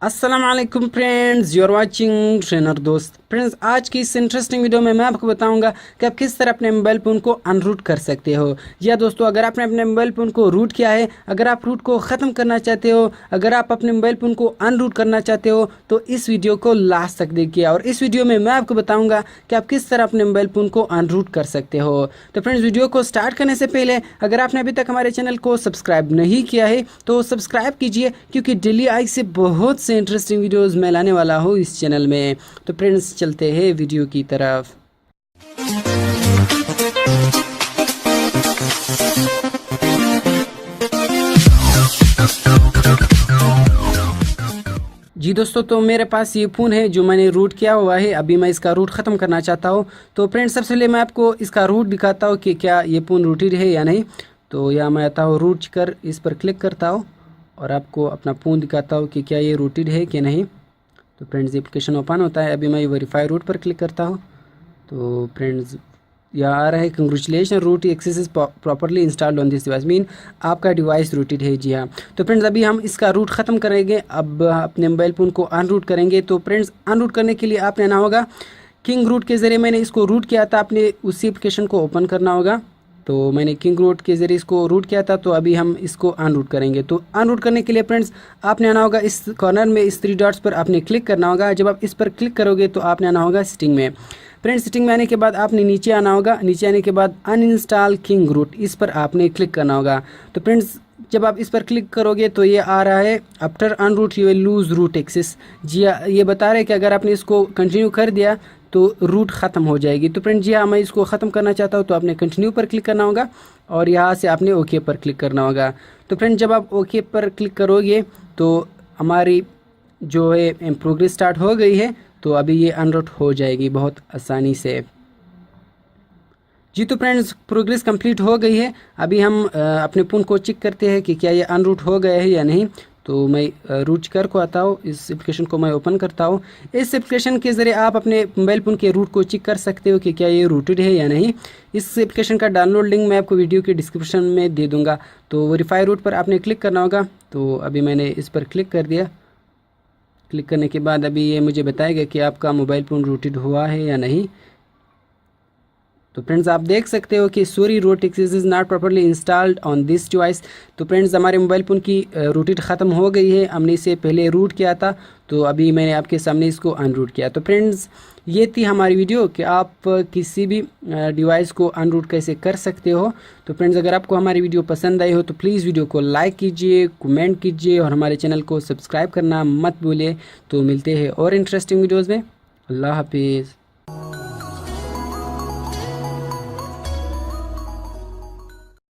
अस्सलाम वालेकुम friends, you are watching trainer दोस्त। फ्रेंड्स, आज की इस इंटरेस्टिंग वीडियो में मैं आपको बताऊंगा कि आप किस तरह अपने मोबाइल फ़ोन को अनरूट कर सकते हो। जी हाँ दोस्तों, अगर आपने अपने मोबाइल फ़ोन को रूट किया है, अगर आप रूट को ख़त्म करना चाहते हो, अगर आप अपने मोबाइल फ़ोन को अनरूट करना चाहते हो तो इस वीडियो को लास्ट तक देखिए। और इस वीडियो में मैं आपको बताऊँगा कि आप किस तरह अपने मोबाइल फ़ोन को अनरूट कर सकते हो। तो फ्रेंड्स, वीडियो को स्टार्ट करने से पहले अगर आपने अभी तक हमारे चैनल को सब्सक्राइब नहीं किया है तो सब्सक्राइब कीजिए, क्योंकि डेली आई से बहुत से इंटरेस्टिंग वीडियोस मैं लाने वाला हूँ इस चैनल में। तो फ्रेंड्स, चलते हैं वीडियो की तरफ। जी दोस्तों, तो मेरे पास ये फ़ोन है जो मैंने रूट किया हुआ है। अभी मैं इसका रूट ख़त्म करना चाहता हूँ। तो फ्रेंड्स, सबसे पहले मैं आपको इसका रूट दिखाता हूँ कि क्या ये फ़ोन रूटेड है या नहीं। तो यहाँ मैं आता हूँ रूट कर, इस पर क्लिक करता हूँ और आपको अपना फ़ोन दिखाता हूँ कि क्या ये रूटेड है कि नहीं। तो फ्रेंड्स, एप्लीकेशन ओपन होता है। अभी मैं वेरीफाई रूट पर क्लिक करता हूँ। तो फ्रेंड्स, यहाँ आ रहा है congratulation, root access is properly installed on this device, mean आपका डिवाइस रूटेड है। जी हाँ। तो फ्रेंड्स, अभी हम इसका रूट ख़त्म करेंगे। अब अपने मोबाइल फ़ोन को अनरूट करेंगे। तो फ्रेंड्स, अनरूट करने के लिए आपने आना होगा किंग रूट के ज़रिए मैंने इसको रूट किया था, आपने उसी एप्लीकेशन को ओपन करना होगा। तो मैंने किंग रूट के ज़रिए इसको रूट किया था, तो अभी हम इसको अनरूट करेंगे। तो अनरूट करने के लिए फ्रेंड्स, आपने आना होगा इस कॉर्नर में, इस 3 डॉट्स पर आपने क्लिक करना होगा। जब आप इस पर क्लिक करोगे तो आपने आना होगा सेटिंग में। फ्रेंड्स, सेटिंग में आने के बाद आपने नीचे आना होगा। नीचे आने के बाद अनइंस्टॉल किंग रूट, इस पर आपने क्लिक करना होगा। तो फ्रेंड्स, जब आप इस पर क्लिक करोगे तो ये आ रहा है after unroot you will lose root access. जी हाँ, ये बता रहे हैं कि अगर आपने इसको कंटिन्यू कर दिया तो रूट ख़त्म हो जाएगी। तो फ्रेंड, जी हाँ, मैं इसको ख़त्म करना चाहता हूँ तो आपने कंटिन्यू पर क्लिक करना होगा और यहाँ से आपने ओके पर क्लिक करना होगा। तो फ्रेंड, जब आप ओके पर क्लिक करोगे तो हमारी जो है प्रोग्रेस स्टार्ट हो गई है। तो अभी ये अनरूट हो जाएगी बहुत आसानी से। जी, तो फ्रेंड्स, प्रोग्रेस कंप्लीट हो गई है। अभी हम अपने फ़ोन को चेक करते हैं कि क्या ये अनरूट हो गया है या नहीं। तो मैं रूट कर को आता हूँ, इस एप्लीकेशन को मैं ओपन करता हूँ। इस एप्लीकेशन के ज़रिए आप अपने मोबाइल फ़ोन के रूट को चेक कर सकते हो कि क्या ये रूटेड है या नहीं। इस एप्लीकेशन का डाउनलोड लिंक मैं आपको वीडियो के डिस्क्रिप्शन में दे दूँगा। तो वेरीफाई रूट पर आपने क्लिक करना होगा। तो अभी मैंने इस पर क्लिक कर दिया। क्लिक करने के बाद अभी ये मुझे बताएगा कि आपका मोबाइल फ़ोन रूटेड हुआ है या नहीं। तो फ्रेंड्स, आप देख सकते हो कि sorry root access is not properly installed on this device. तो फ्रेंड्स, हमारे मोबाइल फ़ोन की रूटेड ख़त्म हो गई है। हमने इसे पहले रूट किया था, तो अभी मैंने आपके सामने इसको अनरूट किया। तो फ्रेंड्स, ये थी हमारी वीडियो कि आप किसी भी डिवाइस को अनरूट कैसे कर सकते हो। तो फ्रेंड्स, अगर आपको हमारी वीडियो पसंद आई हो तो प्लीज़ वीडियो को लाइक कीजिए, कमेंट कीजिए और हमारे चैनल को सब्सक्राइब करना मत भूलिए। तो मिलते हैं और इंटरेस्टिंग वीडियोज़ में। अल्लाह हाफिज़।